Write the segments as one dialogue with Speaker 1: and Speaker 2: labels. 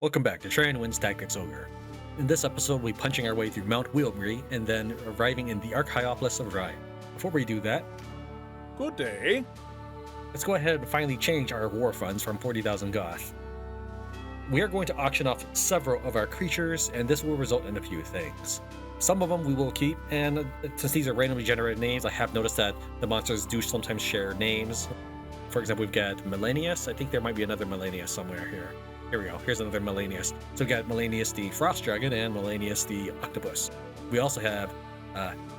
Speaker 1: Welcome back to Tran Wins Tactics Ogre. In this episode, we'll be punching our way through Mount Weobry and then arriving in the Arkhaiopolis of Rhime. Before we do that,
Speaker 2: Good day.
Speaker 1: let's go ahead and finally change our war funds from 40,000 Goth. We are going to auction off several of our creatures, and this will result in a few things. Some of them we will keep, and since these are randomly generated names, I have noticed that the monsters do sometimes share names. For example, we've got Millennius. I think there might be another Millennius somewhere here. Here we go. Here's another Millennius. So we got Millennius the Frost Dragon and Millennius the Octopus. We also have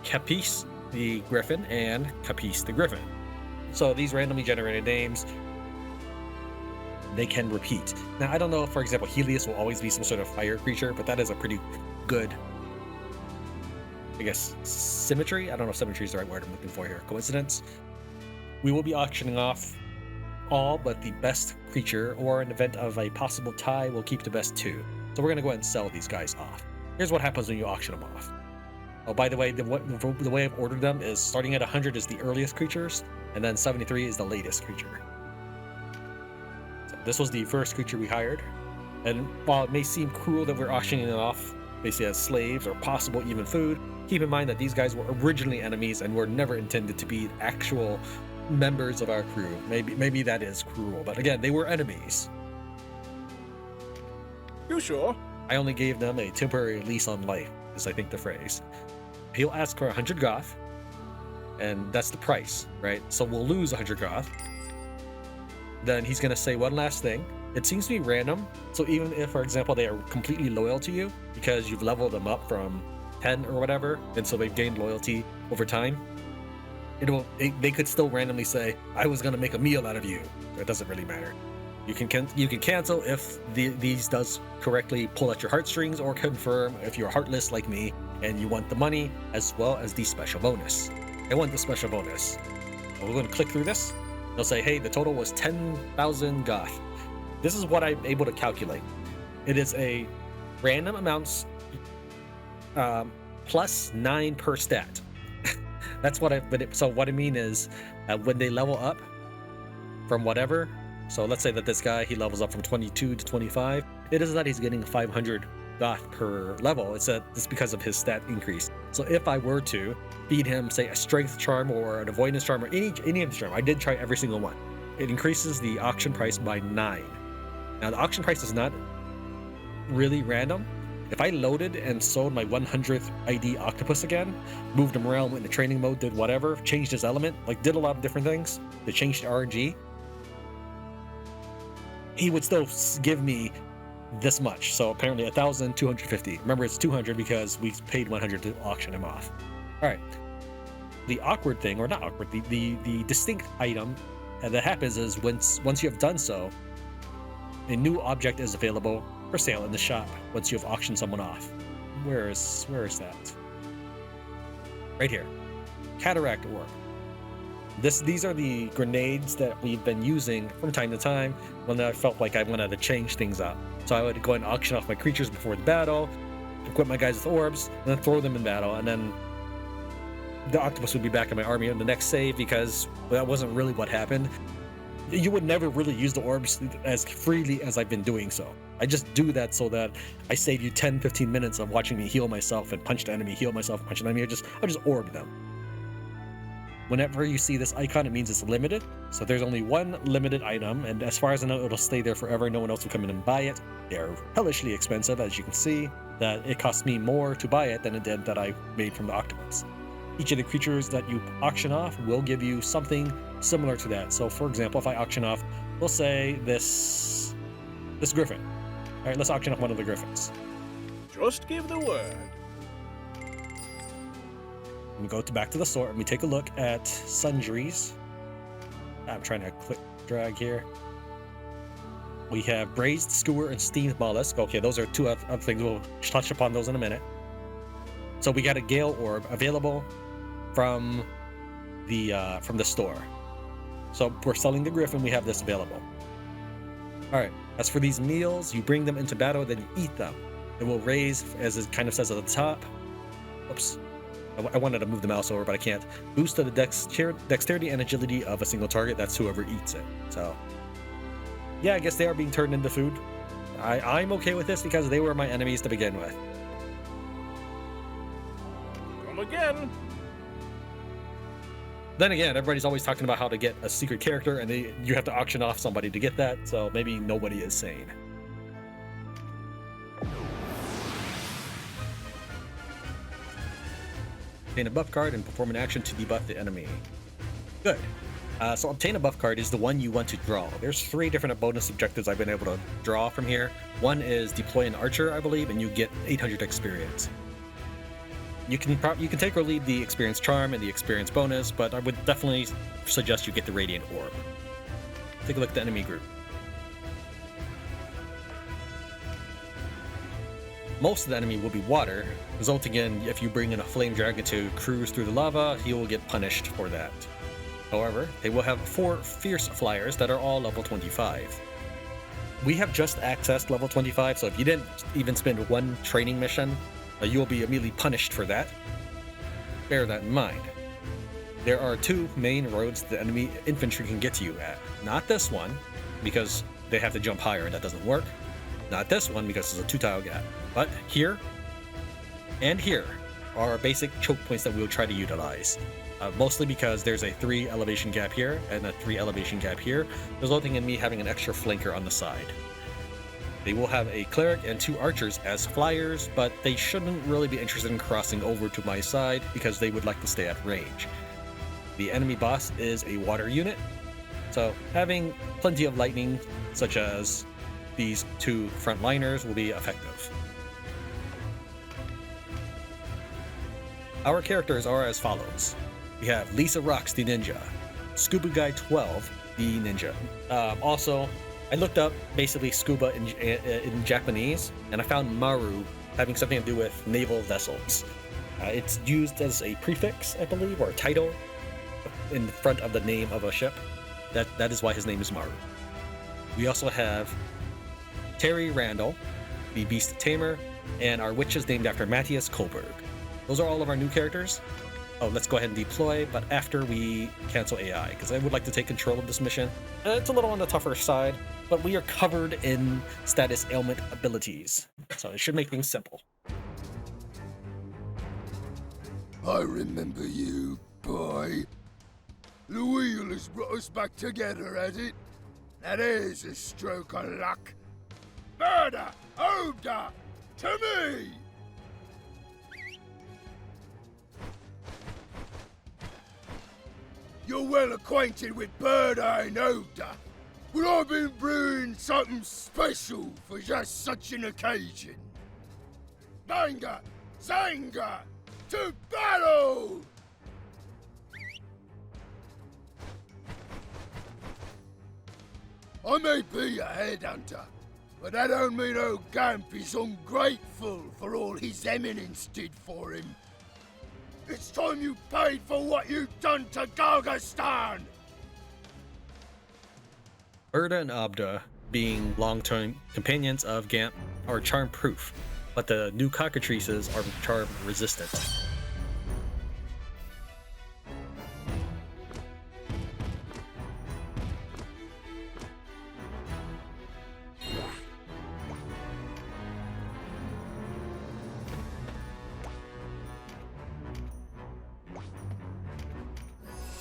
Speaker 1: Capis the Griffin and Capis the Griffin. So these randomly generated names, they can repeat. Now, I don't know if, for example, Helios will always be some sort of fire creature, but that is a pretty good, I guess, symmetry. I don't know if symmetry is the right word I'm looking for here. Coincidence. We will be auctioning off all but the best creature, or in the event of a possible tie, we'll keep the best two. So we're going to go ahead and sell these guys off. Here's what happens when you auction them off. Oh, by the way, the way I've ordered them is starting at 100 is the earliest creatures, and then 73 is the latest creature. So this was the first creature we hired, and while it may seem cruel that we're auctioning it off basically as slaves or possible even food, keep in mind that these guys were originally enemies and were never intended to be actual members of our crew. Maybe that is cruel, but again, they were enemies.
Speaker 2: You sure?
Speaker 1: I only gave them a temporary lease on life, is I think the phrase. He'll ask for 100 Goth, and that's the price, right? So we'll lose 100 Goth. Then he's gonna say one last thing. It seems to be random, so even if, for example, they are completely loyal to you because you've leveled them up from 10 or whatever, and so they've gained loyalty over time, they could still randomly say, I was gonna make a meal out of you. It doesn't really matter. You can cancel if these does correctly pull at your heartstrings, or confirm if you're heartless like me and you want the money as well as the special bonus. I want the special bonus. We're going to click through this. They'll say, hey, the total was 10,000 Goth. This is what I'm able to calculate. It is a random amounts plus 9 per stat. That's what so what I mean is when they level up from whatever, so let's say that this guy, he levels up from 22 to 25, it isn't that he's getting 500 Goth per level, it's because of his stat increase. So if I were to feed him, say, a strength charm or an avoidance charm or any of the charm, I did try every single one, it increases the auction price by 9. Now the auction price is not really random. If I loaded and sold my 100th ID Octopus again, moved him around, went into training mode, did whatever, changed his element, like did a lot of different things, they changed the RNG, he would still give me this much. So apparently 1,250. Remember, it's 200 because we paid 100 to auction him off. All right. The awkward thing, or not awkward, the distinct item that happens is once you have done so, a new object is available for sale in the shop once you have auctioned someone off. Where is that? Right here. Cataract Orb. These are the grenades that we've been using from time to time when I felt like I wanted to change things up. So I would go and auction off my creatures before the battle, equip my guys with orbs, and then throw them in battle, and then the octopus would be back in my army on the next save, because that wasn't really what happened. You would never really use the orbs as freely as I've been doing so. I just do that so that I save you 10-15 minutes of watching me heal myself and punch the enemy, heal myself and punch the enemy. I just orb them. Whenever you see this icon, it means it's limited. So there's only one limited item, and as far as I know, it'll stay there forever. No one else will come in and buy it. They're hellishly expensive, as you can see, that it cost me more to buy it than it did that I made from the octopus. Each of the creatures that you auction off will give you something similar to that. So for example, if I auction off, we'll say this griffin. All right, let's auction off one of the griffins.
Speaker 2: Just give the word.
Speaker 1: We go back to the store and we take a look at sundries. I'm trying to click drag here. We have braised skewer and steamed mollusk. Okay, those are two other things. We'll touch upon those in a minute. So we got a gale orb available from the store. So we're selling the griffin. We have this available. All right. As for these meals, you bring them into battle, then you eat them. It will raise, as it kind of says at the top. Oops. I wanted to move the mouse over, but I can't. Boost to the dexterity and agility of a single target. That's whoever eats it. So, yeah, I guess they are being turned into food. I'm okay with this because they were my enemies to begin with.
Speaker 2: Come again.
Speaker 1: Then again, everybody's always talking about how to get a secret character, and you have to auction off somebody to get that, so maybe nobody is sane. Obtain a buff card and perform an action to debuff the enemy. Good. So obtain a buff card is the one you want to draw. There's 3 different bonus objectives I've been able to draw from here. One is deploy an archer, I believe, and you get 800 experience. You can take or leave the experience charm and the experience bonus, but I would definitely suggest you get the radiant orb. Take a look at the enemy group. Most of the enemy will be water, resulting in if you bring in a flame dragon to cruise through the lava, he will get punished for that. However, they will have 4 fierce flyers that are all level 25. We have just accessed level 25, so if you didn't even spend 1 training mission, you will be immediately punished for that. Bear that in mind. There are 2 main roads the enemy infantry can get to you at. Not this one, because they have to jump higher and that doesn't work. Not this one, because it's a 2-tile gap. But here and here are basic choke points that we'll try to utilize. Mostly because there's a 3 elevation gap here and a 3 elevation gap here, resulting in me having an extra flanker on the side. They will have a cleric and 2 archers as flyers, but they shouldn't really be interested in crossing over to my side because they would like to stay at range. The enemy boss is a water unit, so having plenty of lightning, such as these 2 frontliners, will be effective. Our characters are as follows. We have Lisa Rocks, the ninja, Scuba Guy 12, the ninja. Also, I looked up basically scuba in Japanese, and I found Maru having something to do with naval vessels. It's used as a prefix, I believe, or a title in front of the name of a ship. That is why his name is Maru. We also have Terry Randall, the beast Tamer, and our witch is named after Mattias Kulberg. Those are all of our new characters. Oh, let's go ahead and deploy, but after we cancel AI, because I would like to take control of this mission. It's a little on the tougher side, but we are covered in status ailment abilities, so it should make things simple.
Speaker 3: I remember you, boy. The wheel has brought us back together, has it? That is a stroke of luck. Murder! Ogre! To me! You're well acquainted with Bird-Eye and Ogre, but I've been brewing something special for just such an occasion. Banga! Zanga! To battle! I may be a headhunter, but that don't mean old Gamp is ungrateful for all his eminence did for him. It's time you paid for what you've done to Gargastan!
Speaker 1: Erda and Abda, being long-term companions of Gamp, are charm-proof, but the new cockatrices are charm-resistant.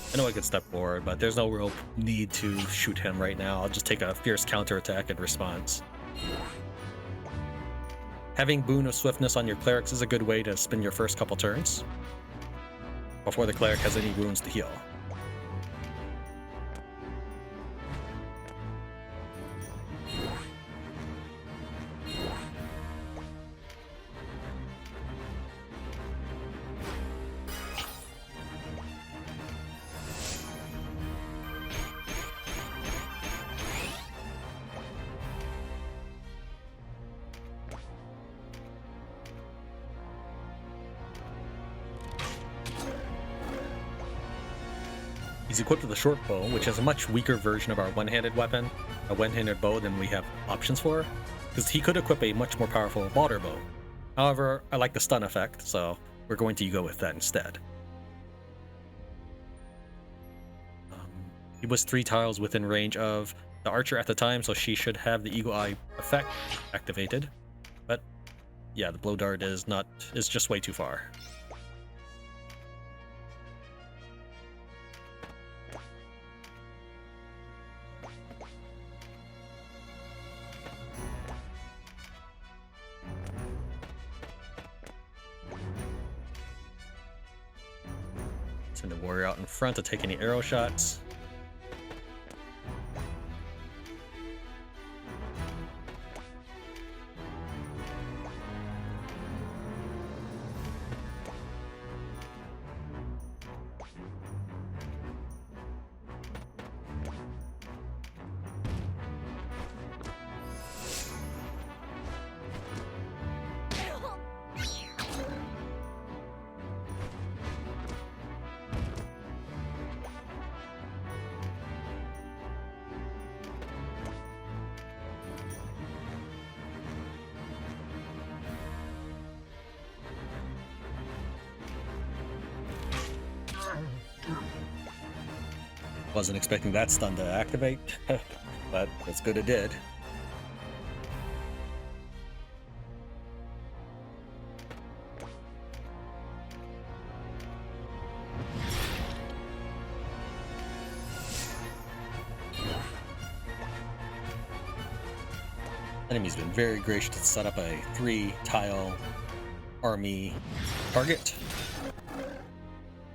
Speaker 1: I know I could step forward, but there's no real need to shoot him right now. I'll just take a fierce counterattack in response. Having Boon of Swiftness on your clerics is a good way to spend your first couple turns before the cleric has any wounds to heal. He's equipped with a short bow, which is a much weaker version of our one-handed weapon, a one-handed bow than we have options for, because he could equip a much more powerful water bow. However, I like the stun effect, so we're going to go with that instead. He was 3 tiles within range of the archer at the time, so she should have the eagle eye effect activated. But yeah, the blow dart is just way too far. Send the warrior out in front to take any arrow shots. Wasn't expecting that stun to activate, but it's good it did. Enemy's been very gracious to set up a 3-tile army target,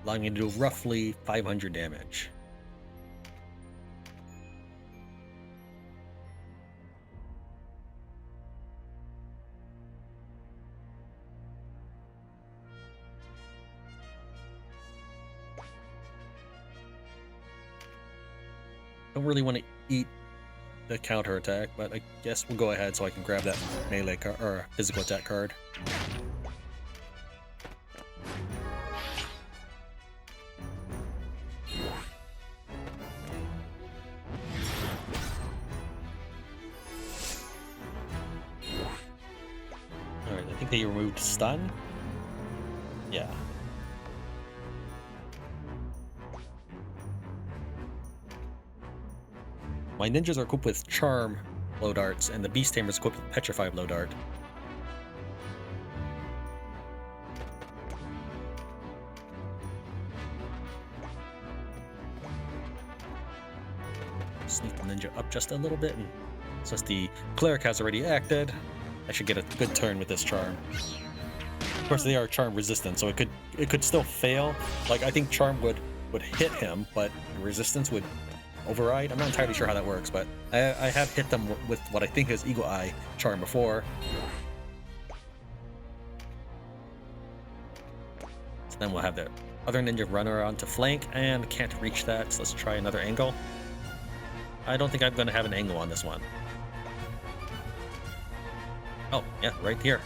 Speaker 1: allowing me to do roughly 500 damage. Don't really want to eat the counter attack, but I guess we'll go ahead so I can grab that melee card or physical attack card. Alright, I think they removed stun. Yeah. My ninjas are equipped with Charm blow darts, and the Beast Tamer is equipped with Petrify blow dart. Sneak the ninja up just a little bit, and since the cleric has already acted, I should get a good turn with this charm. Of course, they are charm resistant, so it could still fail. Like, I think charm would hit him, but resistance would override. I'm not entirely sure how that works, but I have hit them with what I think is Eagle Eye charm before. So then we'll have the other ninja run around to flank, and can't reach that, so let's try another angle. I don't think I'm going to have an angle on this one. Oh, yeah, right here.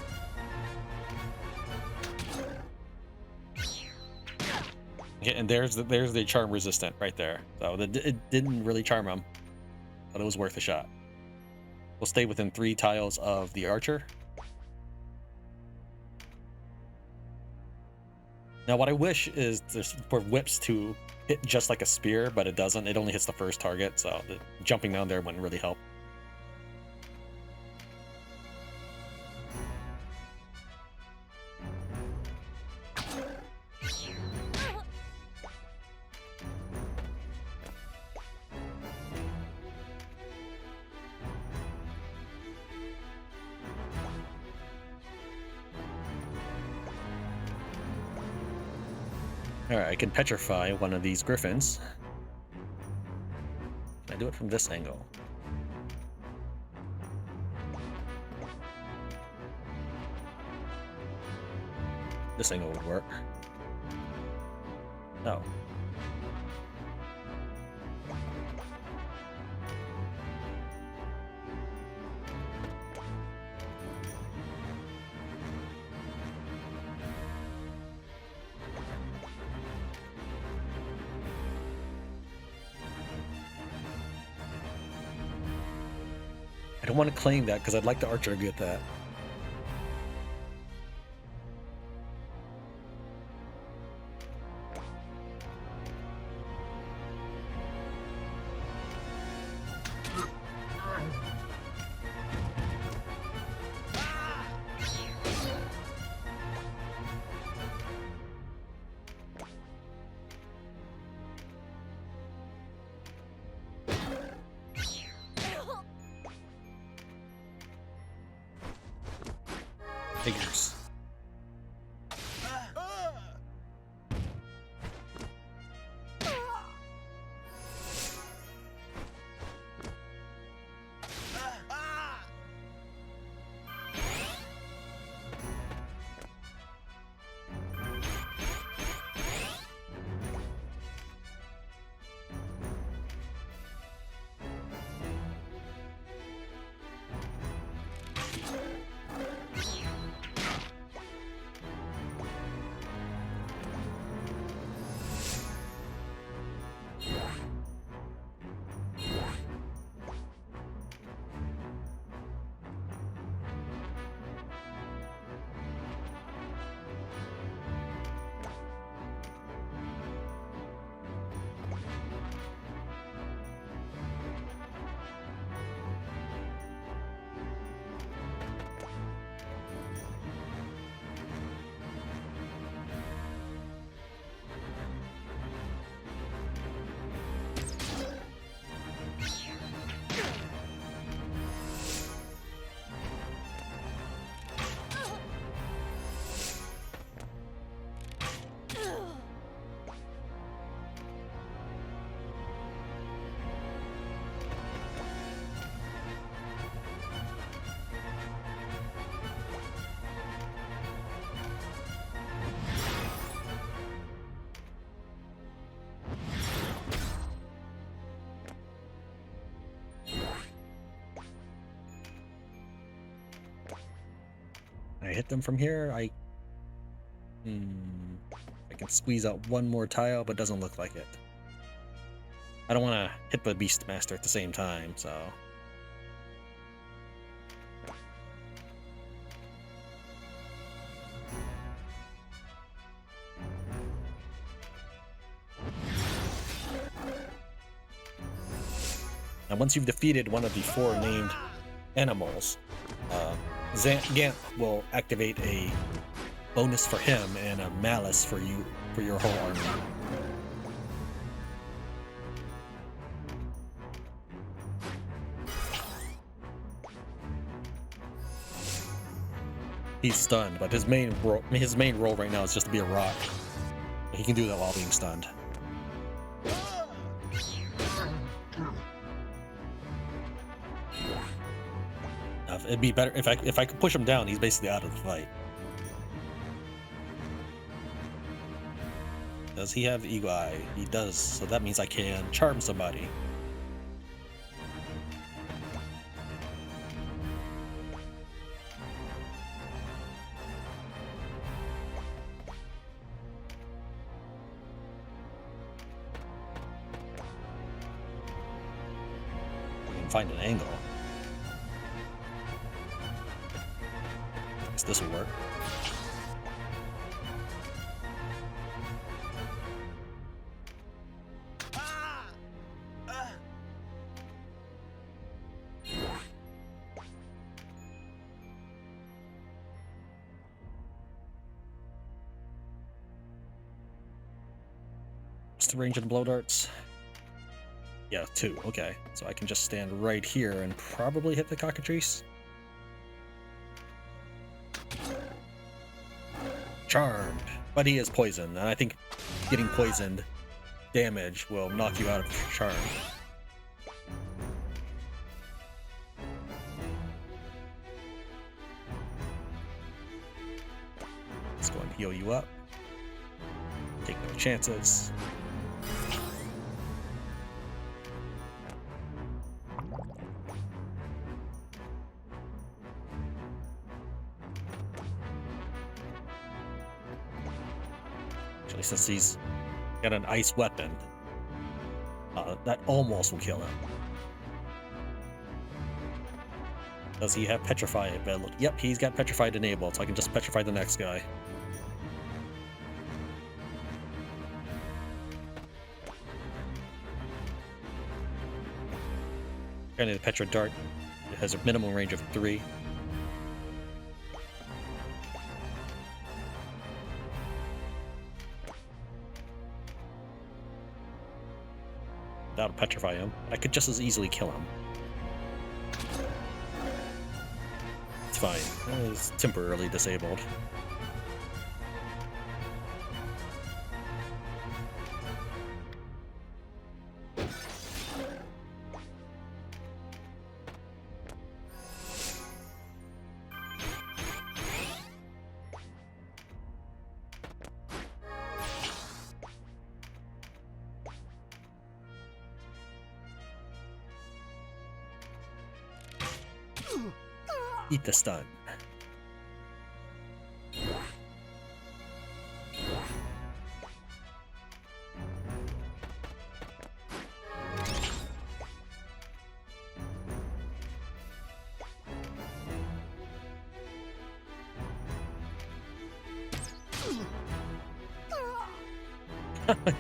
Speaker 1: Okay, and there's the charm resistant right there. So it didn't really charm him, but it was worth a shot. We'll stay within 3 tiles of the archer. Now what I wish is for whips to hit just like a spear, but it doesn't. It only hits the first target, so the jumping down there wouldn't really help. Alright, I can petrify one of these griffins. Can I do it from this angle? This angle would work. No. I don't want to claim that because I'd like the archer to get that. Figures. I hit them from here. I can squeeze out one more tile, but doesn't look like it. I don't want to hit the Beastmaster at the same time, so. And once you've defeated one of the 4 named animals, Gant will activate a bonus for him and a malice for you for your whole army. He's stunned, but his main role right now is just to be a rock. He can do that while being stunned. It'd be better if I could push him down. He's basically out of the fight. Does he have Eagle Eye? He does, so that means I can charm somebody. We can find an angle. This will work. What's the range of the blow darts? Yeah, 2. Okay, so I can just stand right here and probably hit the cockatrice. Charmed, but he is poisoned, and I think getting poisoned damage will knock you out of charm. Let's go and heal you up. Take no chances. Since he's got an ice weapon, that almost will kill him. Does he have Petrify available? Yep, he's got Petrified enabled, so I can just Petrify the next guy. Apparently the Petra Dart has a minimum range of 3. That'll petrify him. I could just as easily kill him. fine. It's temporarily disabled. Eat the stun.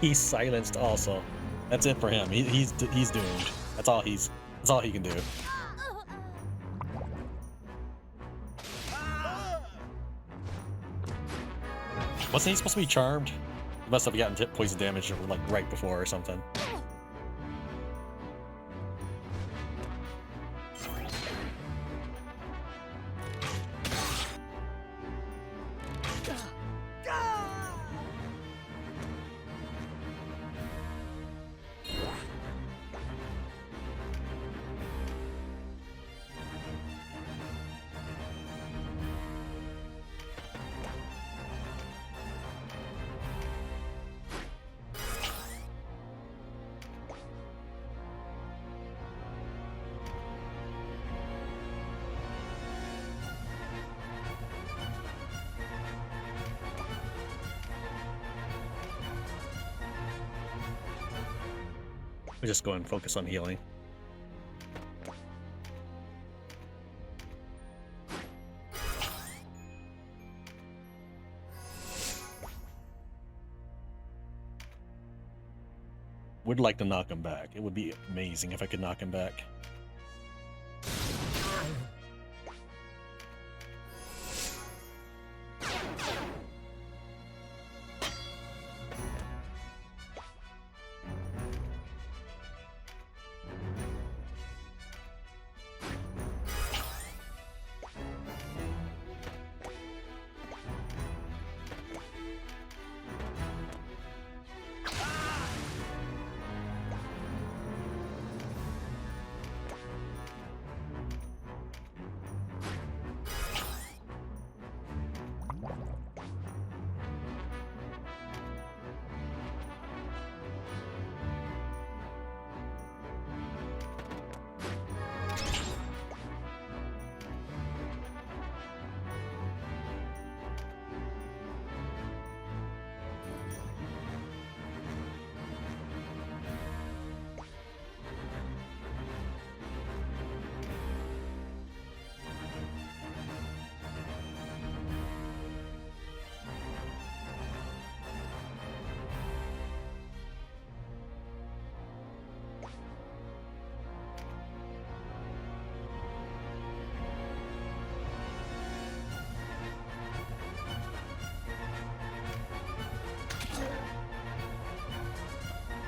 Speaker 1: He's silenced also. That's it for him. He's doomed. That's all he can do. Wasn't he supposed to be charmed? He must have gotten poison damage like right before or something. We'll just go and focus on healing. Would like to knock him back. It would be amazing if I could knock him back.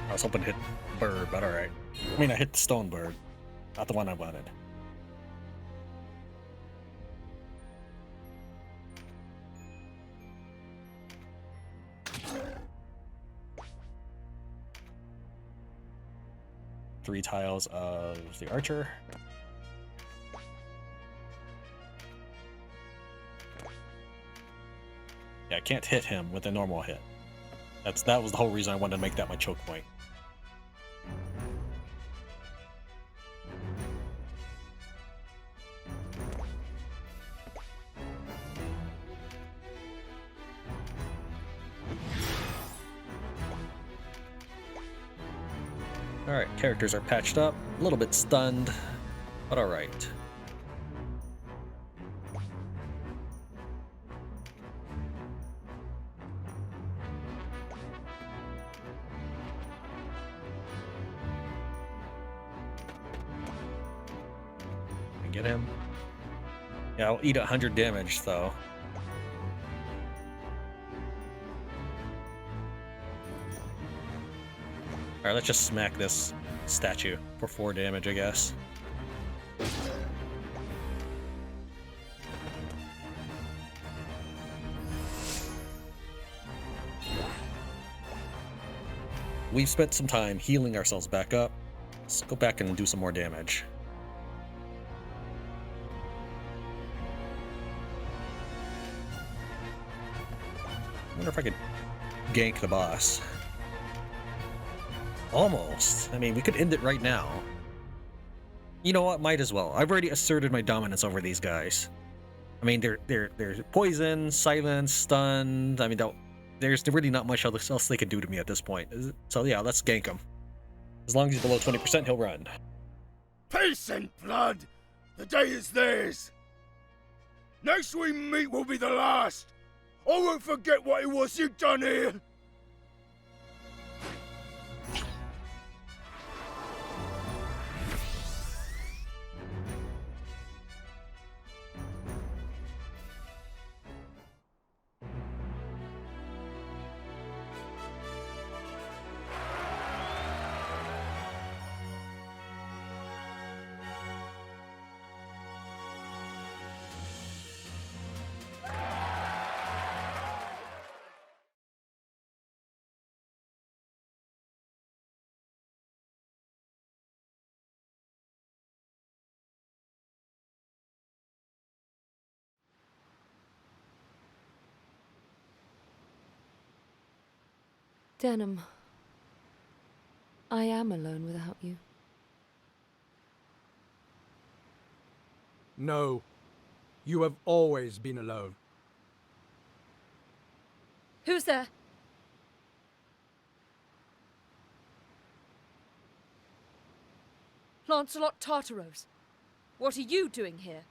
Speaker 1: I was hoping to hit bird, but alright. I mean, I hit the stone bird, not the one I wanted. Three tiles of the archer. Yeah, I can't hit him with a normal hit. That was the whole reason I wanted to make that my choke point. Alright, characters are patched up, a little bit stunned, but alright. Get him. Yeah, I'll eat 100 damage, though. Alright, let's just smack this statue for 4 damage, I guess. we've spent some time healing ourselves back up. Let's go back and do some more damage. I wonder if I could gank the boss. Almost. I mean, we could end it right now. You know what? Might as well. I've already asserted my dominance over these guys. I mean, they're poisoned, silenced, stunned. I mean, there's really not much else they can do to me at this point. So yeah, let's gank him. As long as he's below 20%, he'll run.
Speaker 3: Peace and blood! The day is theirs! Next we meet will be the last! I won't forget what it was you done here!
Speaker 4: Denam, I am alone without you.
Speaker 5: No, you have always been alone.
Speaker 4: Who's there? Lancelot Tartaros, what are you doing here?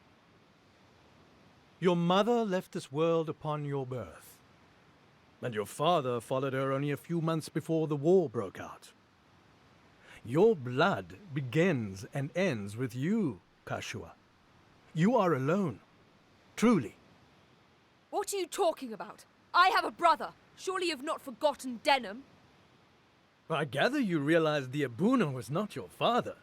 Speaker 5: Your mother left this world upon your birth, and your father followed her only a few months before the war broke out. Your blood begins and ends with you, Catiua. You are alone, truly.
Speaker 4: What are you talking about? I have a brother. Surely you've not forgotten Denam.
Speaker 5: I gather you realized the Abuna was not your father.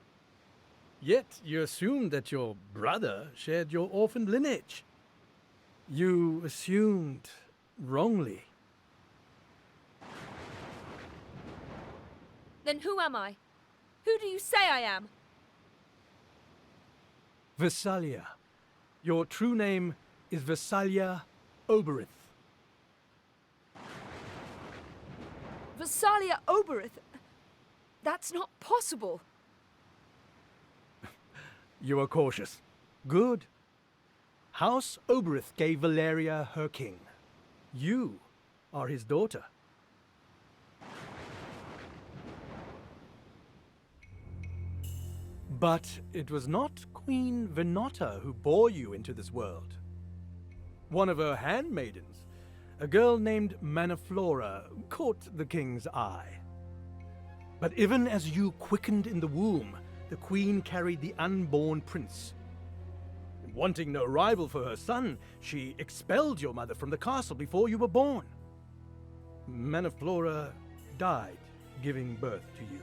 Speaker 5: Yet you assumed that your brother shared your orphaned lineage. You assumed wrongly.
Speaker 4: Then who am I? Who do you say I am?
Speaker 5: Vesalia. Your true name is Vesalia Oberith.
Speaker 4: Vesalia Oberith? That's not possible.
Speaker 5: You are cautious. Good. House Oberith gave Valeria her king. You are his daughter. But it was not Queen Venota who bore you into this world. One of her handmaidens, a girl named Maniflora, caught the king's eye. But even as you quickened in the womb, the queen carried the unborn prince. Wanting no rival for her son, she expelled your mother from the castle before you were born. Maniflora died giving birth to you.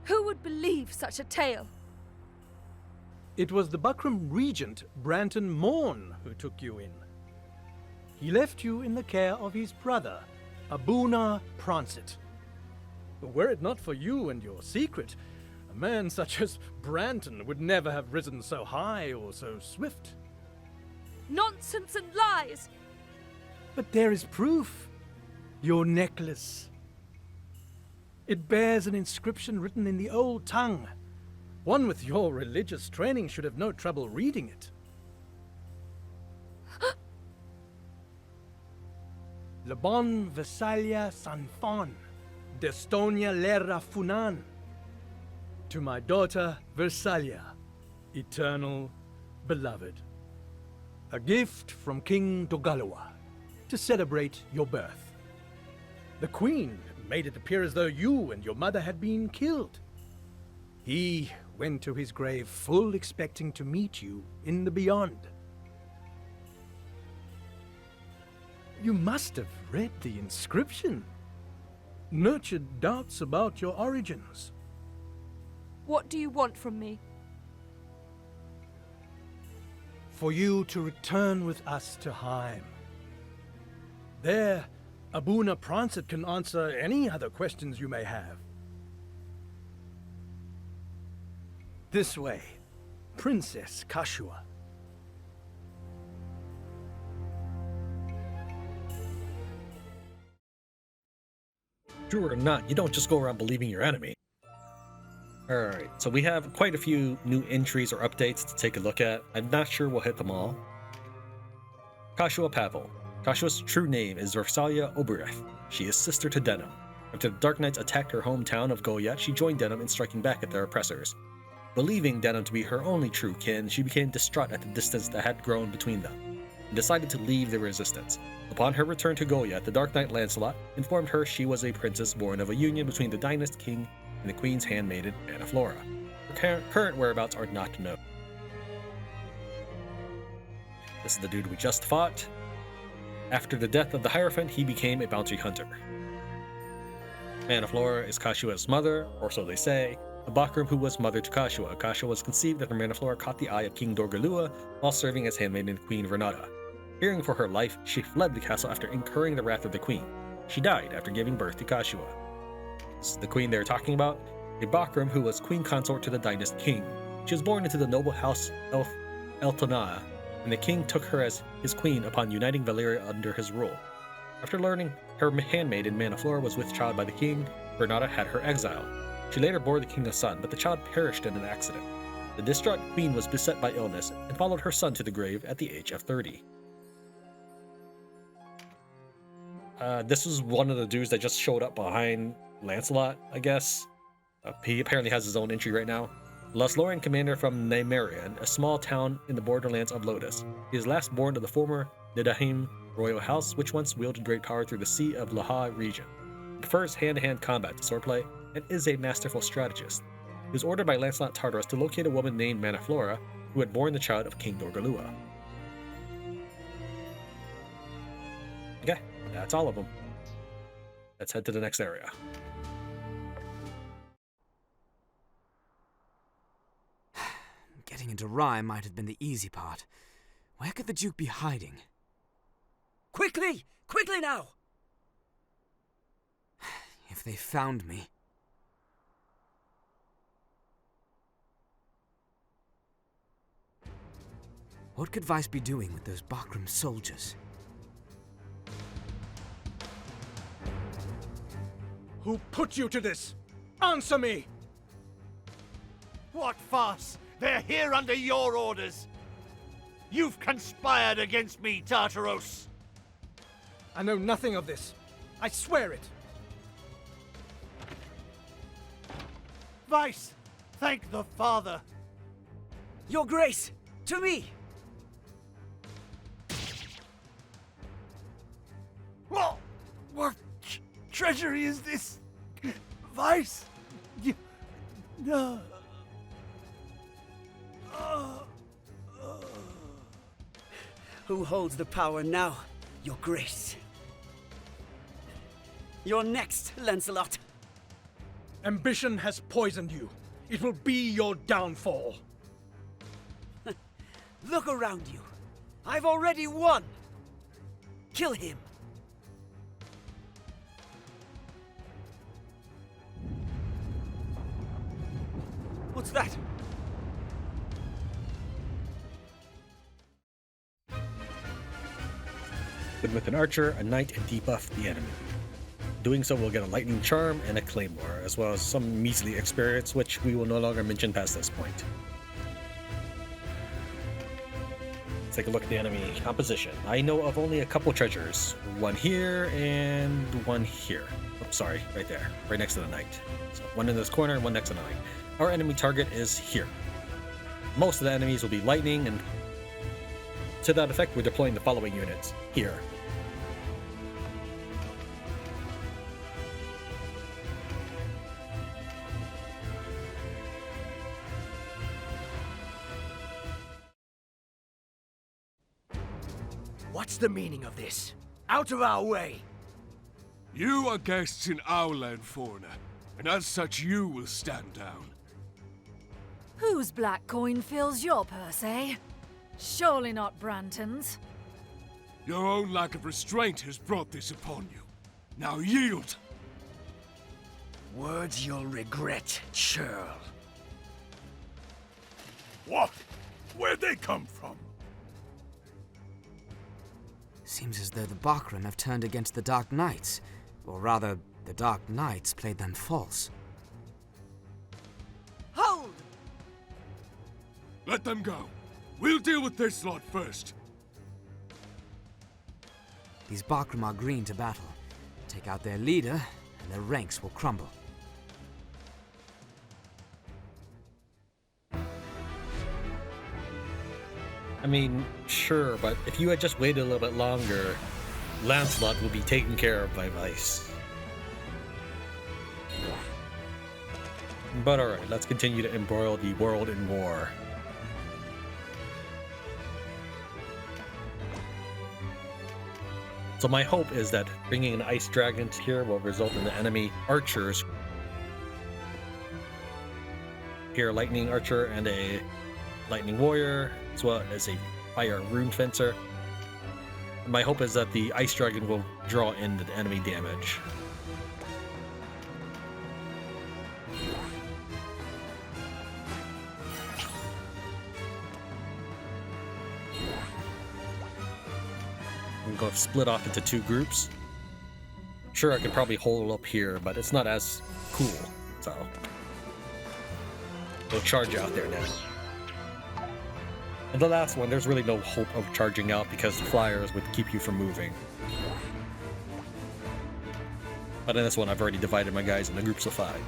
Speaker 4: Who would believe such a tale?
Speaker 5: It was the Bakram regent, Branton Morn, who took you in. He left you in the care of his brother, Abuna Prancet. Were it not for you and your secret, a man such as Branton would never have risen so high or so swift.
Speaker 4: Nonsense and lies!
Speaker 5: But there is proof. Your necklace. It bears an inscription written in the old tongue. One with your religious training should have no trouble reading it. Le bon Vesalia Sanfon, d'Estonia Lera Funan. To my daughter Versalia, eternal beloved. A gift from King Dogalawa to celebrate your birth. The queen made it appear as though you and your mother had been killed. He went to his grave full expecting to meet you in the beyond. You must have read the inscription, nurtured doubts about your origins.
Speaker 4: What do you want from me?
Speaker 5: For you to return with us to Rhime. There, Abuna Prancet can answer any other questions you may have. This way, Princess Catiua.
Speaker 1: True or not, you don't just go around believing your enemy. Alright, so we have quite a few new entries or updates to take a look at. I'm not sure we'll hit them all. Catiua Pavel. Catiua's true name is Versalia Obereth. She is sister to Denam. After the Dark Knights attacked her hometown of Goyat, she joined Denam in striking back at their oppressors. Believing Denam to be her only true kin, she became distraught at the distance that had grown between them, and decided to leave the resistance. Upon her return to Goyat, the Dark Knight Lancelot informed her she was a princess born of a union between the Dynast King and the Queen's handmaiden, Manaflora. Her current whereabouts are not known. This is the dude we just fought. After the death of the Hierophant, he became a bounty hunter. Manaflora is Catiua's mother, or so they say, a Bakram who was mother to Catiua. Catiua was conceived after Manaflora caught the eye of King Dorgalua while serving as handmaiden to Queen Vernata. Fearing for her life, she fled the castle after incurring the wrath of the queen. She died after giving birth to Catiua. This is the queen they were talking about, a Bakram who was queen consort to the Dynast King. She was born into the noble house Eltonaa, and the king took her as his queen upon uniting Valyria under his rule. After learning her handmaiden Manaflora was with child by the king, Vernata had her exiled. She later bore the king a son, but the child perished in an accident. The distraught queen was beset by illness and followed her son to the grave at the age of 30. This was one of the dudes that just showed up behind Lancelot, I guess. He apparently has his own entry right now. Lothlorien commander from Naimerian, a small town in the borderlands of Lotus. He is last born of the former Nidahim royal house, which once wielded great power through the Sea of Laha region. He prefers hand-to-hand combat to swordplay and is a masterful strategist. He was ordered by Lancelot Tartarus to locate a woman named Manaflora, who had borne the child of King Dorgalua. Okay, that's all of them. Let's head to the next area.
Speaker 6: Getting into Rhime might have been the easy part. Where could the Duke be hiding?
Speaker 7: Quickly! Quickly now!
Speaker 6: If they found me... What could Weiss be doing with those Bakram soldiers?
Speaker 5: Who put you to this? Answer me!
Speaker 8: What farce! They're here under your orders! You've conspired against me, Tartaros!
Speaker 5: I know nothing of this. I swear it.
Speaker 8: Weiss, thank the Father!
Speaker 7: Your Grace, to me!
Speaker 8: What treachery is this? Weiss? No.
Speaker 7: Who holds the power now, Your Grace? You're next, Lancelot.
Speaker 5: Ambition has poisoned you. It will be your downfall.
Speaker 7: Look around you. I've already won. Kill him. What's that?
Speaker 1: With an archer, a knight, and debuff the enemy. Doing so will get a lightning charm and a claymore, as well as some measly experience, which we will no longer mention past this point. Let's take a look at the enemy composition. I know of only a couple treasures. One here and one here. Oh, sorry, right there, right next to the knight. So one in this corner and one next to the knight. Our enemy target is here. Most of the enemies will be lightning, and to that effect, we're deploying the following units here.
Speaker 8: What's the meaning of this? Out of our way!
Speaker 3: You are guests in our land, foreigner, and as such you will stand down.
Speaker 4: Whose black coin fills your purse, eh? Surely not Branton's.
Speaker 3: Your own lack of restraint has brought this upon you. Now yield!
Speaker 7: Words you'll regret, churl.
Speaker 3: What? Where'd they come from?
Speaker 6: Seems as though the Bakram have turned against the Dark Knights. Or rather, the Dark Knights played them false.
Speaker 7: Hold!
Speaker 3: Let them go. We'll deal with this lot first.
Speaker 6: These Bakram are green to battle. Take out their leader, and their ranks will crumble.
Speaker 1: I mean, sure, but if you had just waited a little bit longer, Lancelot would be taken care of by Vice. But alright, let's continue to embroil the world in war. So my hope is that bringing an ice dragon here will result in the enemy archers. Here, lightning archer and a lightning warrior, as well as a fire rune fencer. My hope is that the ice dragon will draw in the enemy damage. I'm going to split off into two groups. Sure, I could probably hold up here, but it's not as cool, so we'll charge out there now. And the last one, there's really no hope of charging out because the flyers would keep you from moving. But in this one, I've already divided my guys into groups of 5.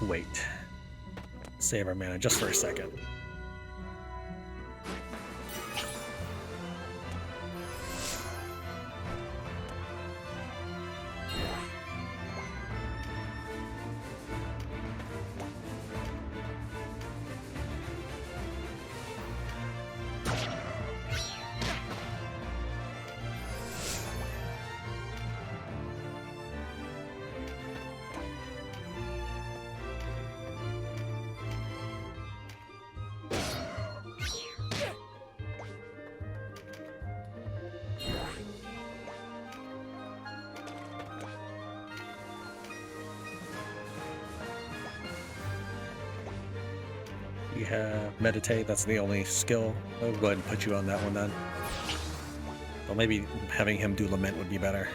Speaker 1: Wait. Save our mana just for a second. You have meditate, that's the only skill. I'll go ahead and put you on that one then. Well, maybe having him do lament would be better.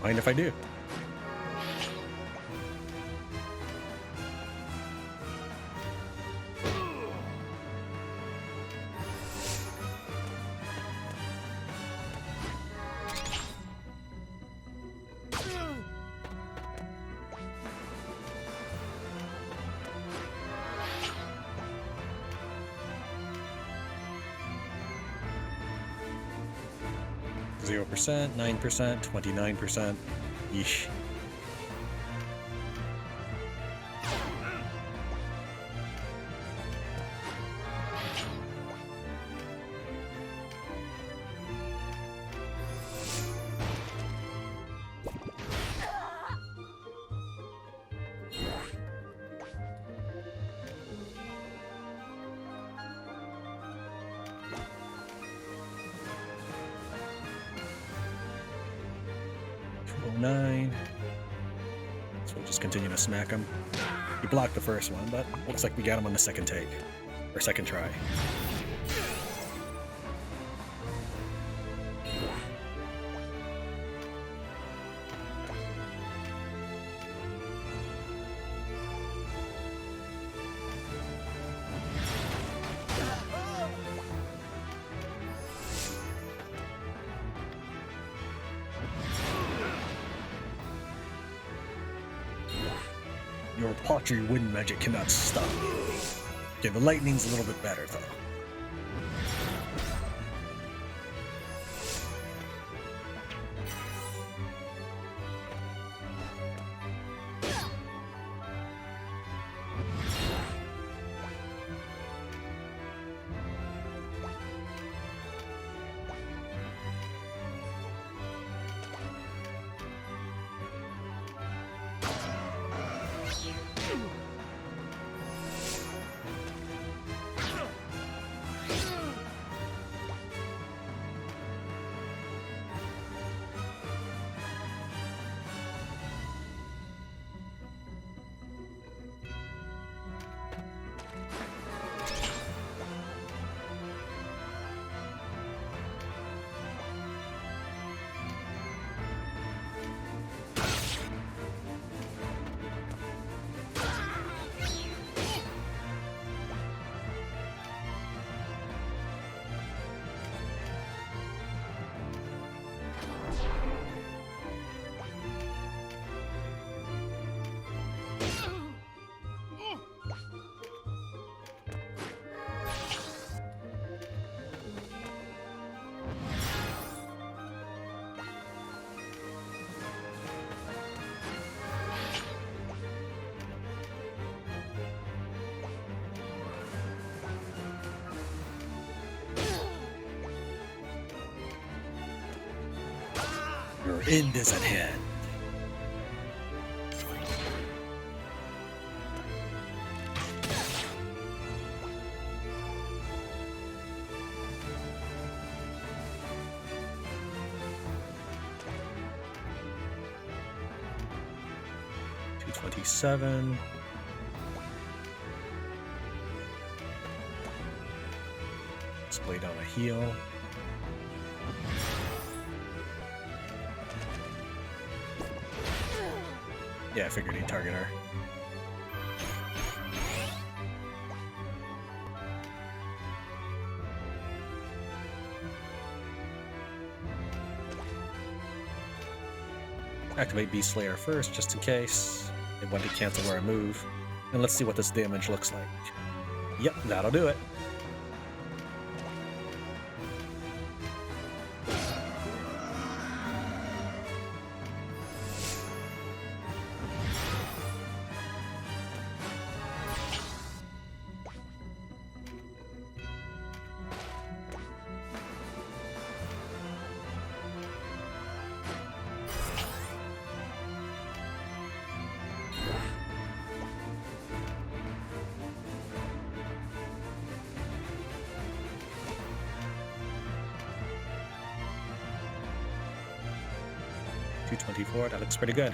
Speaker 1: Mind if I do? %, 9%, 29%. Yeesh. So we'll just continue to smack him. He blocked the first one, but looks like we got him on the second take. Or second try. Your paltry wind magic cannot stop me. Okay, the lightning's a little bit better, though. Your end is at hand. $227. Display down a heal. Yeah, I figured he'd target her. Activate Beast Slayer first, just in case. They want to cancel where I move. And let's see what this damage looks like. Yep, that'll do it. $224, that looks pretty good.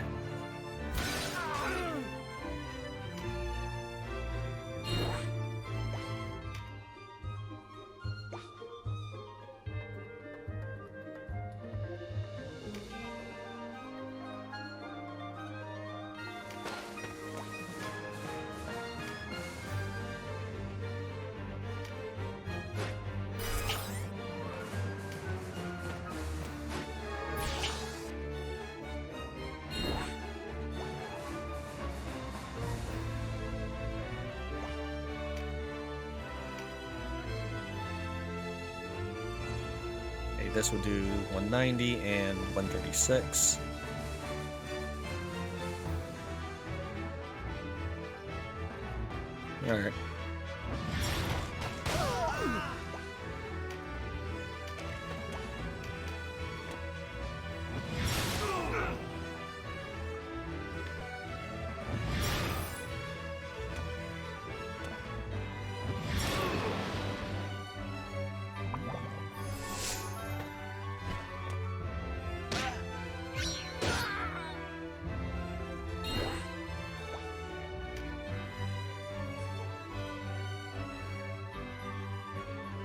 Speaker 1: this would do 190 and 136. Alright.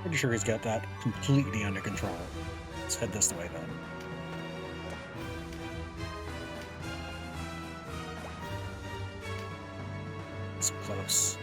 Speaker 1: Pretty sure he's got that completely under control. Let's head this way then. It's close.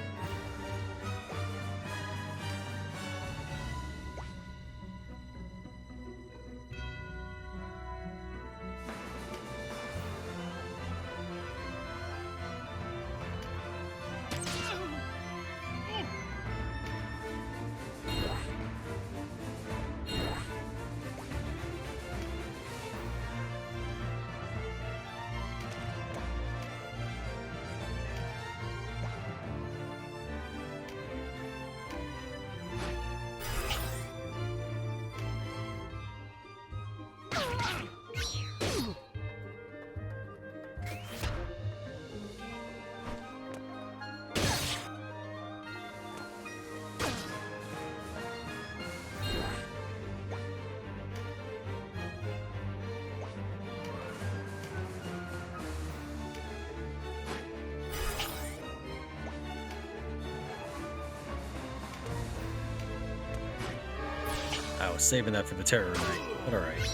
Speaker 1: I was saving that for the terror night, but alright.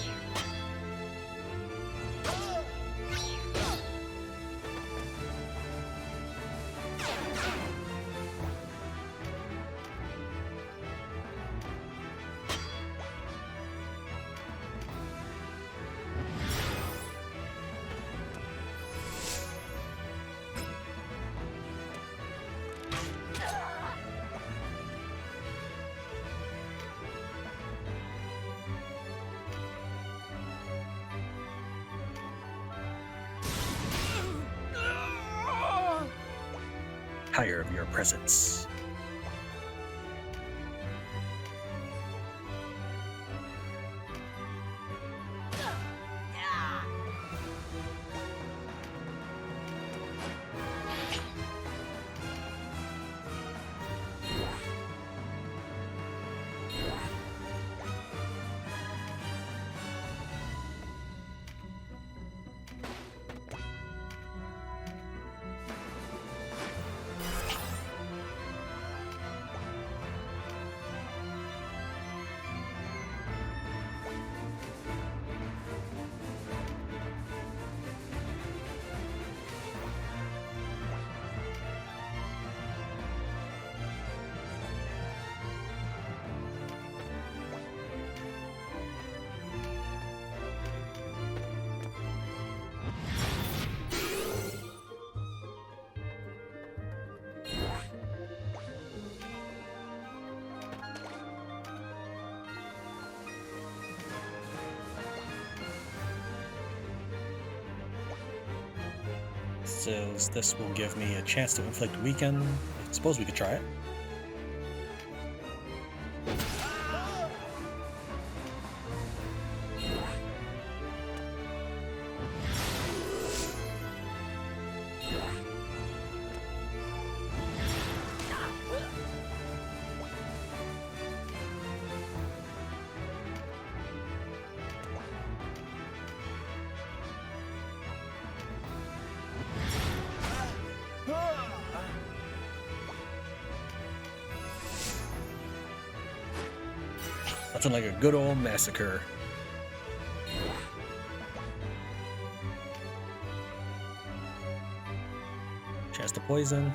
Speaker 1: Tire of your presence. Says this will give me a chance to inflict weaken. I suppose we could try it. Nothing like a good old massacre. Chance to poison.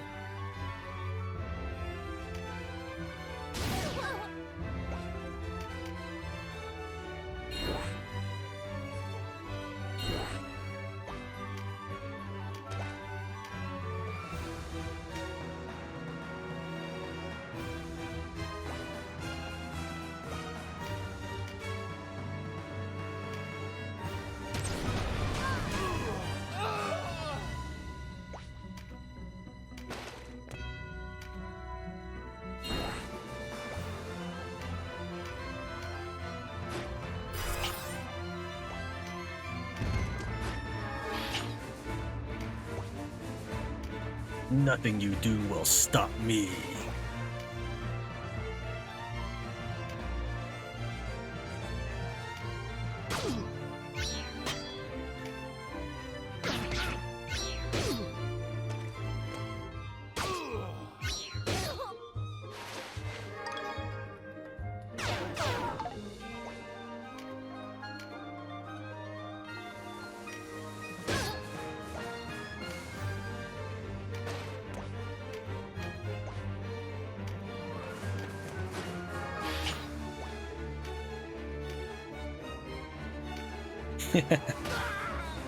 Speaker 1: Nothing you do will stop me.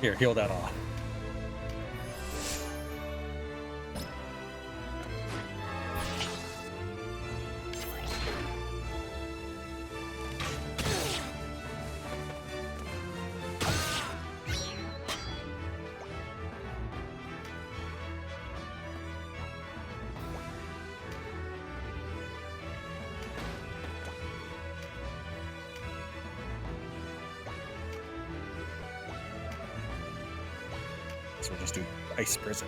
Speaker 1: Here, heal that off. So we'll just do Ice Prison.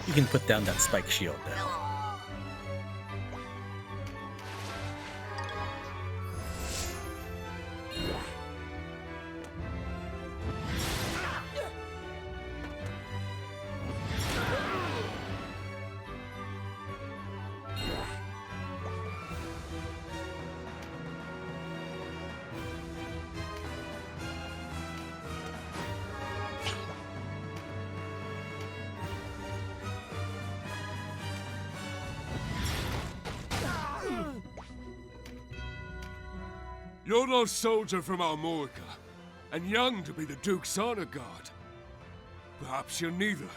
Speaker 1: You can put down that spike shield now.
Speaker 3: You're no soldier from Almorica, and young to be the Duke's honor guard. Perhaps you're neither.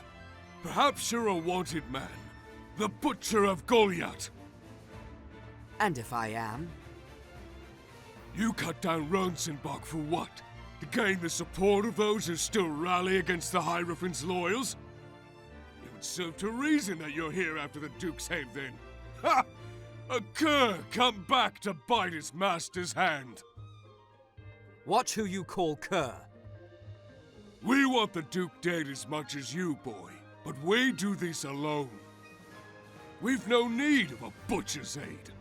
Speaker 3: Perhaps you're a wanted man, the Butcher of Goliath.
Speaker 6: And if I am?
Speaker 3: You cut down Ronsenbach for what? To gain the support of those who still rally against the Hierophant's loyals? It would serve to reason that you're here after the Duke's head, then. Ha! A cur come back to bite his master's hand.
Speaker 6: Watch who you call cur.
Speaker 3: We want the Duke dead as much as you, boy, but we do this alone. We've no need of a butcher's aid.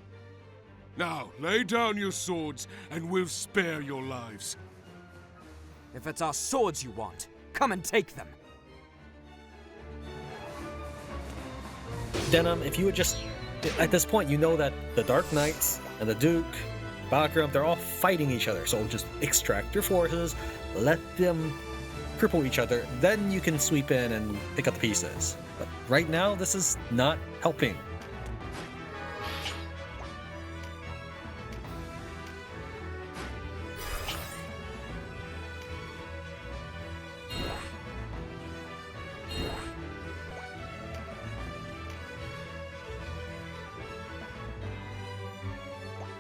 Speaker 3: Now, lay down your swords, and we'll spare your lives.
Speaker 6: If it's our swords you want, come and take them.
Speaker 1: Denam, if you would just... At this point, you know that the Dark Knights and the Duke, Bakram, they're all fighting each other. So just extract your forces, let them cripple each other, then you can sweep in and pick up the pieces. But right now, this is not helping.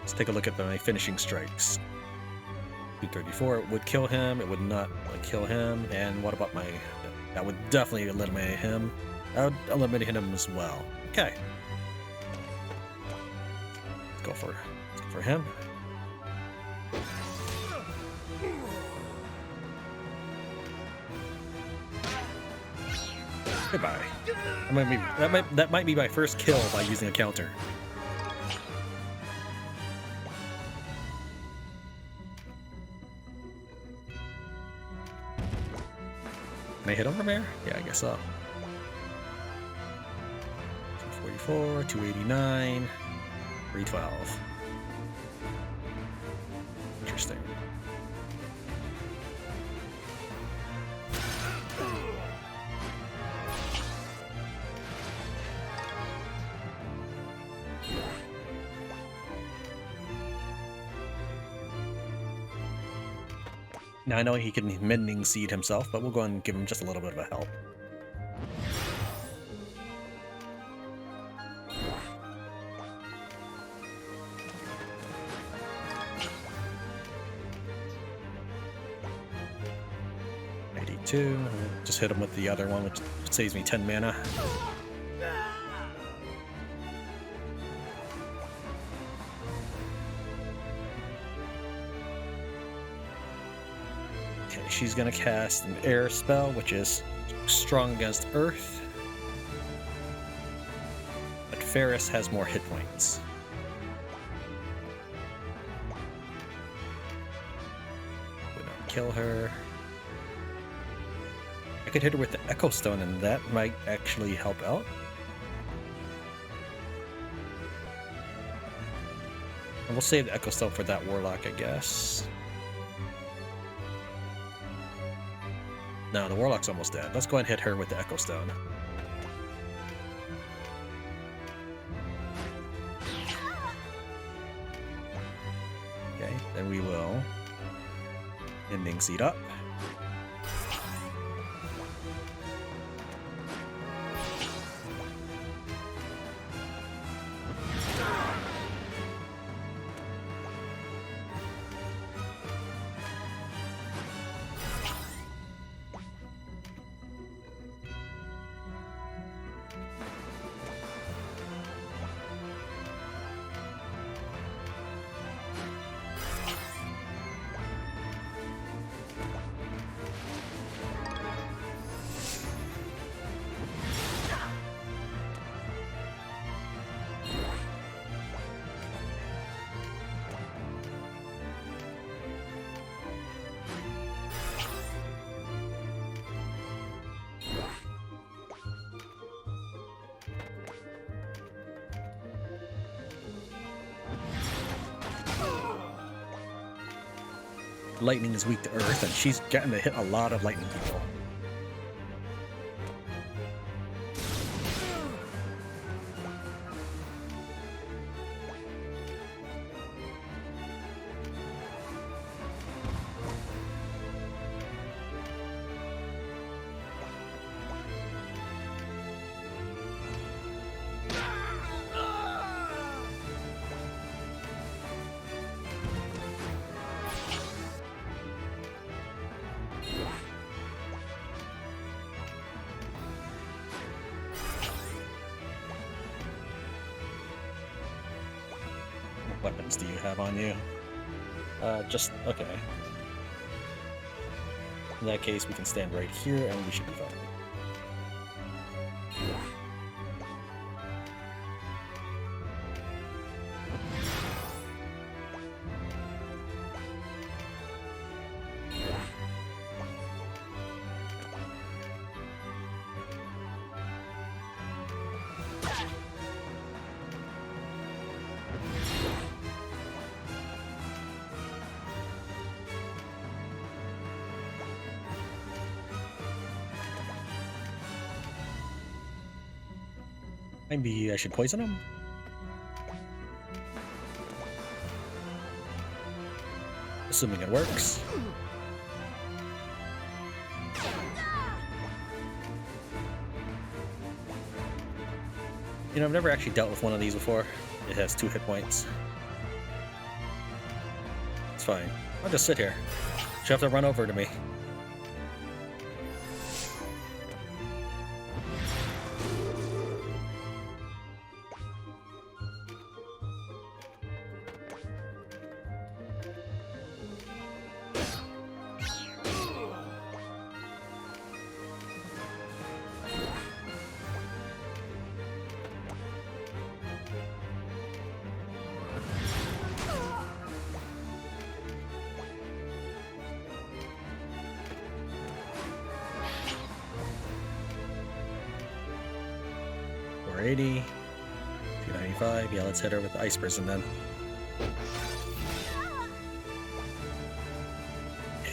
Speaker 1: Let's take a look at my finishing strikes. 234 would kill him, it would not kill him, and what about my... That would definitely eliminate him. That would eliminate him as well. Okay. Let's go for him. Goodbye. That might be my first kill by using a counter. Can I hit him from here? Yeah, I guess so. 244, 289, 312. Interesting. Now I know he can Mending Seed himself, but we'll go and give him just a little bit of a help. Just hit him with the other one, which saves me 10 mana. Okay, she's gonna cast an air spell, which is strong against earth. Ferris has more hit points. Would not kill her. I could hit her with the Echo Stone, and that might actually help out. And we'll save the Echo Stone for that Warlock, I guess. No, the Warlock's almost dead. Let's go ahead and hit her with the Echo Stone. Okay, then we will Ending Seed up. Lightning is weak to Earth, and she's getting to hit a lot of lightning people. Weapons do you have on you? Just, okay. In that case, we can stand right here and we should be fine. Maybe I should poison him? Assuming it works. You know, I've never actually dealt with one of these before. It has 2 hit points. It's fine. I'll just sit here. She'll have to run over to me. $480, 295. Yeah, let's hit her with the Ice Prison then.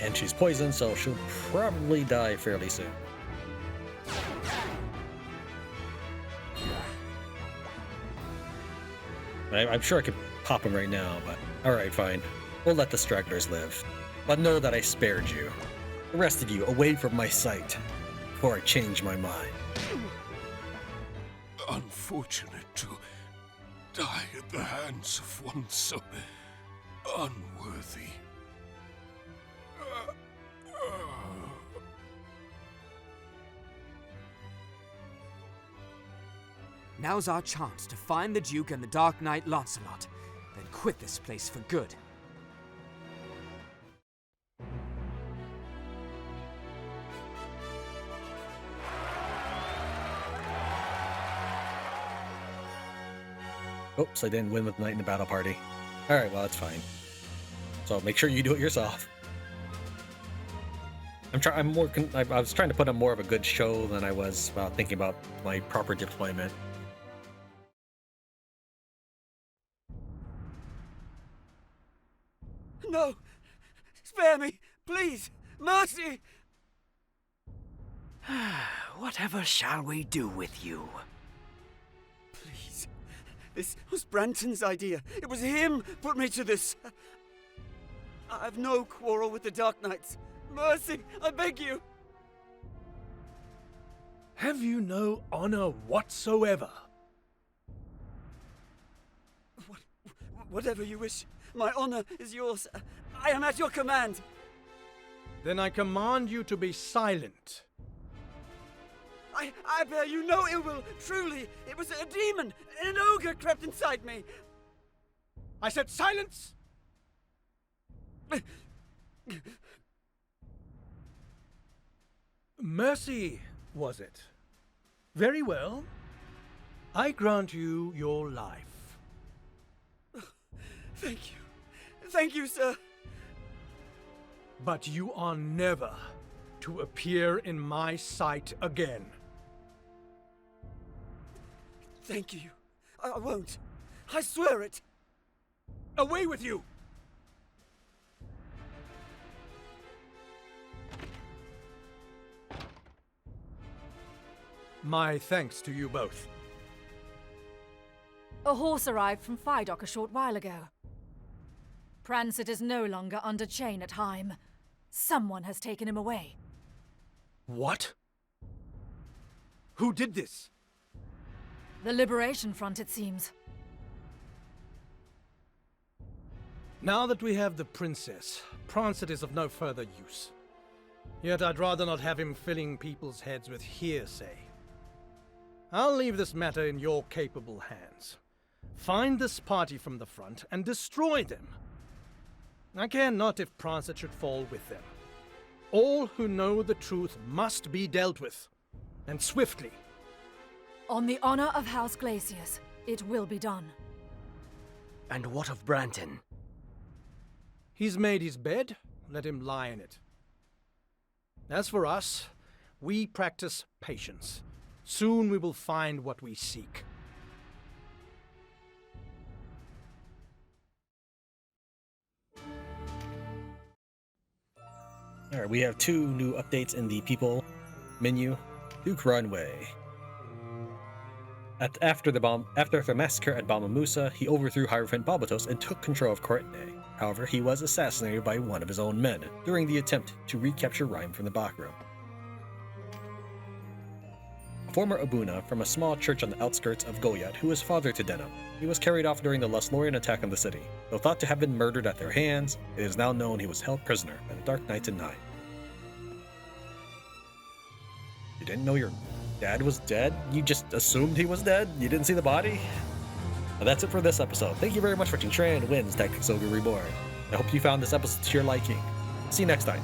Speaker 1: And she's poisoned, so she'll probably die fairly soon. I'm sure I could pop him right now, but alright, fine. We'll let the stragglers live. But know that I spared you. The rest of you, away from my sight, before I change my mind.
Speaker 3: Unfortunate to die at the hands of one so unworthy.
Speaker 6: Now's our chance to find the Duke and the Dark Knight Lancelot, then quit this place for good.
Speaker 1: Oops, I didn't win with Knight in the battle party. Alright, well, that's fine. So make sure you do it yourself. I was trying to put on more of a good show than I was thinking about my proper deployment.
Speaker 7: No! Spare me! Please! Mercy!
Speaker 9: Whatever shall we do with you?
Speaker 7: Please. This was Branton's idea. It was him put me to this. I've no quarrel with the Dark Knights. Mercy, I beg you.
Speaker 5: Have you no honor whatsoever?
Speaker 7: Whatever you wish. My honor is yours. I am at your command.
Speaker 5: Then I command you to be silent.
Speaker 7: I bear you no ill will, truly. It was a demon, an ogre crept inside me.
Speaker 5: I said silence! Mercy, was it? Very well. I grant you your life.
Speaker 7: Thank you. Thank you, sir.
Speaker 5: But you are never to appear in my sight again.
Speaker 7: Thank you. I won't. I swear it.
Speaker 5: Away with you! My thanks to you both.
Speaker 4: A horse arrived from Fidok a short while ago. Prancet is no longer under chain at Rhime. Someone has taken him away.
Speaker 5: What? Who did this?
Speaker 4: The Liberation Front, it seems.
Speaker 5: Now that we have the princess, Prancet is of no further use. Yet I'd rather not have him filling people's heads with hearsay. I'll leave this matter in your capable hands. Find this party from the front and destroy them. I care not if Prancet should fall with them. All who know the truth must be dealt with, and swiftly.
Speaker 4: On the honor of House Glacius, it will be done.
Speaker 9: And what of Branton?
Speaker 5: He's made his bed, let him lie in it. As for us, we practice patience. Soon we will find what we seek.
Speaker 1: Alright, we have 2 new updates in the people menu. Duke Runway. After the massacre at Balmamusa, he overthrew Hierophant Balbatos and took control of Coritinae. However, he was assassinated by one of his own men during the attempt to recapture Rhime from the Bakram. A former Abuna from a small church on the outskirts of Goyat who was father to Denam. He was carried off during the Luslorian attack on the city. Though thought to have been murdered at their hands, it is now known he was held prisoner by the Dark Knights in Rhime. You didn't know your dad was dead? You just assumed he was dead? You didn't see the body? Well, that's it for this episode. Thank you very much for watching Tran Wins Tactics Ogre Reborn. I hope you found this episode to your liking. See you next time.